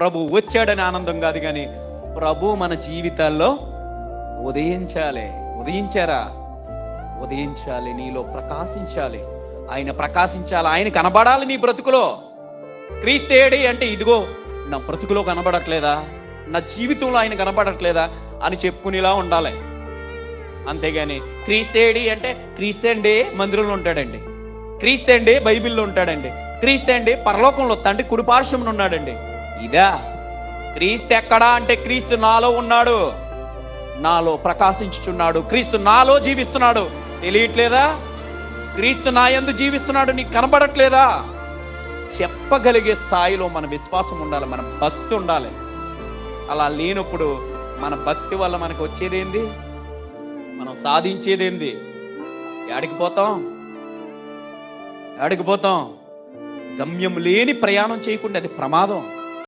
ప్రభు వచ్చాడని ఆనందం కాదు, కానీ ప్రభు మన జీవితాల్లో ఉదయించాలి. ఉదయించారా? ఉదయించాలి, నీలో ప్రకాశించాలి. ఆయన ప్రకాశించాలి, ఆయన కనబడాలి నీ బ్రతుకులో. క్రీస్తేడి అంటే ఇదిగో నా బ్రతుకులో కనబడట్లేదా, నా జీవితంలో ఆయన కనబడట్లేదా అని చెప్పుకునేలా ఉండాలి. అంతేగాని క్రీస్తేడి అంటే క్రీస్తేండి మందిరంలో ఉంటాడండి, క్రీస్తేండి బైబిల్లో ఉంటాడండి, క్రీస్తేండి పరలోకంలో తండ్రి కుడి పార్శ్వమున ఉన్నాడండి. ఇదా క్రీస్తు? ఎక్కడా అంటే క్రీస్తు నాలో ఉన్నాడు, నాలో ప్రకాశించుచున్నాడు, క్రీస్తు నాలో జీవిస్తున్నాడు. తెలియట్లేదా? క్రీస్తు నా యందు జీవిస్తున్నాడు, నీకు కనబడట్లేదా? చెప్పగలిగే స్థాయిలో మన విశ్వాసం ఉండాలి, మన భక్తి ఉండాలి. అలా లేనప్పుడు మన భక్తి వల్ల మనకు వచ్చేదేంది? మనం సాధించేదేంది? ఎక్కడికి పోతాం? గమ్యం లేని ప్రయాణం చేయకుండా అది ప్రమాదం.